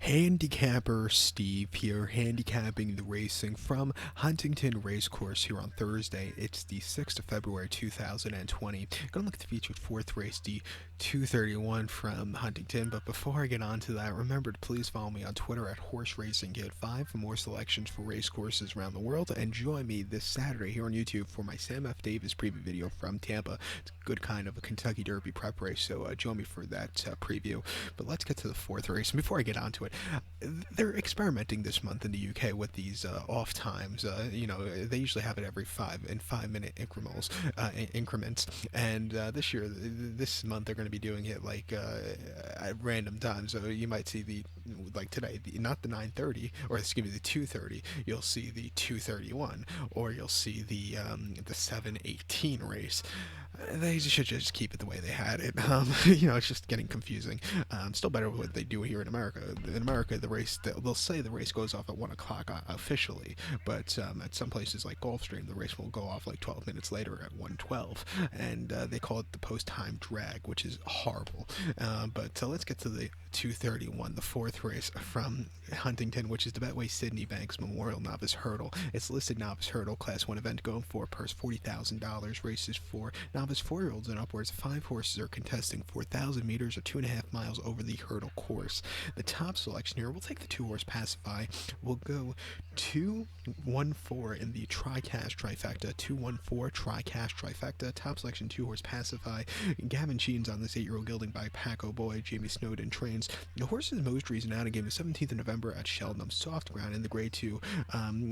Handicapper Steve here, handicapping the racing from Huntingdon Racecourse here on Thursday. It's the 6th of February 2020. Gonna look at the featured fourth race, the 231 from Huntingdon. But before I get on to that, remember to please follow me on Twitter at HorseRacingKid5 for more selections for race courses around the world. And join me this Saturday here on YouTube for my Sam F. Davis preview video from Tampa. It's a good kind of a Kentucky Derby prep race, so join me for that preview. But let's get to the fourth race. And before I get onto it, they're experimenting this month in the UK with these off times. They usually have it every 5-minute increments, and this month they're going to be doing it like at random times. So you might see like today, not the 9:30, or excuse me, the 2:30. You'll see the 2:31, or you'll see the 7:18 race. They should just keep it the way they had it. It's just getting confusing. Still better with what they do here in America. In America, they'll say the race goes off at 1 o'clock officially, but at some places like Gulfstream, the race will go off like 12 minutes later at 1:12, and they call it the post-time drag, which is horrible. But let's get to the 231, the fourth race from Huntingdon, which is the Betway Sydney Banks Memorial Novice Hurdle. It's listed Novice Hurdle, Class 1 event, going for purse $40,000. Races for novice 4-year-olds and upwards. 5 horses are contesting 4,000 meters or 2.5 miles over the hurdle course. The top selection here, we'll take the 2-horse Pacify. We'll go 2-1-4 in the Tri-Cash Trifecta. 2-1-4 Tri-Cash Trifecta. Top selection 2-horse Pacify. Gavin Sheen's on this 8-year-old gelding by Paco Boy. Jamie Snowden trains. The horse's most recent outing game is 17th of November at Cheltenham. Soft ground in the Grade 2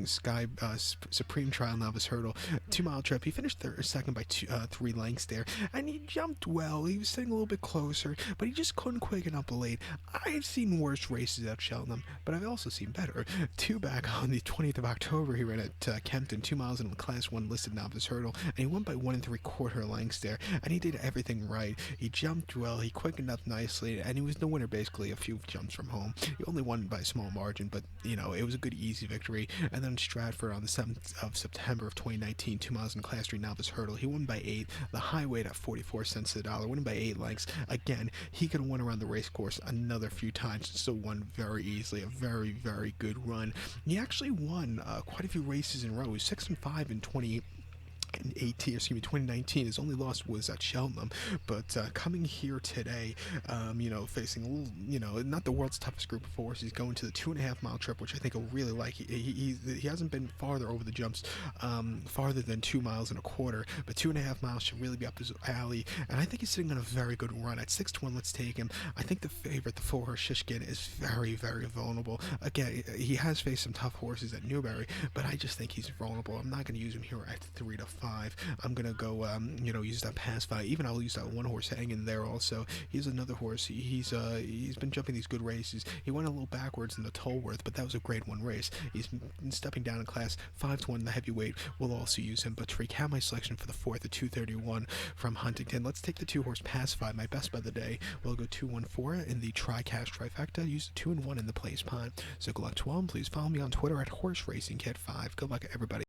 Sky Supreme Trial Novice Hurdle. 2-mile trip. He finished second by 3 lengths there, and he jumped well. He was sitting a little bit closer, but he just couldn't quicken up late. I've seen worse races at Cheltenham, but I've also seen better. 2 back on the 20th of October, he ran at Kempton, 2 miles in the Class 1 listed novice hurdle, and he won by 1 3/4 lengths there, and he did everything right. He jumped well, he quickened up nicely, and he was the winner basically a few jumps from home. He only won by a small margin, but it was a good easy victory. And then Stratford on the 7th of September of 2019, 2 miles in the Class 3 novice hurdle, he won by 8, the high weight at 44 cents to the dollar, winning by 8 lengths. Again, he could have won around the race course another few times and still won very easily. A very, very good run. He actually won quite a few races in a row. He was 6-5 in 2019. His only loss was at Cheltenham, but coming here today, facing a little, not the world's toughest group of horses. He's going to the 2.5 mile trip, which I think he'll really like. He hasn't been farther over the jumps, farther than 2 miles and a quarter, but 2.5 miles should really be up his alley, and I think he's sitting on a very good run. At 6-1, let's take him. I think the favorite, the 4-horse Shishkin, is very, very vulnerable. Again, he has faced some tough horses at Newbury, but I just think he's vulnerable. I'm not going to use him here at 3-5. I'm gonna go, use that Pacify. Even I'll use that 1-horse Hang in there also. He's another horse. He's been jumping these good races. He went a little backwards in the Tolworth, but that was a Grade 1 race. He's stepping down in class. 5-1, the heavyweight. We'll also use him. But to recap my selection for the 4th, the 231 from Huntingdon, let's take the 2-horse Pacify. My best by the day. We'll go 2-1-4 in the Tri-Cash Trifecta. Use the 2-1 in the Place Pine. So good luck to all. Please follow me on Twitter at HorseRacingKid5. Good luck, everybody.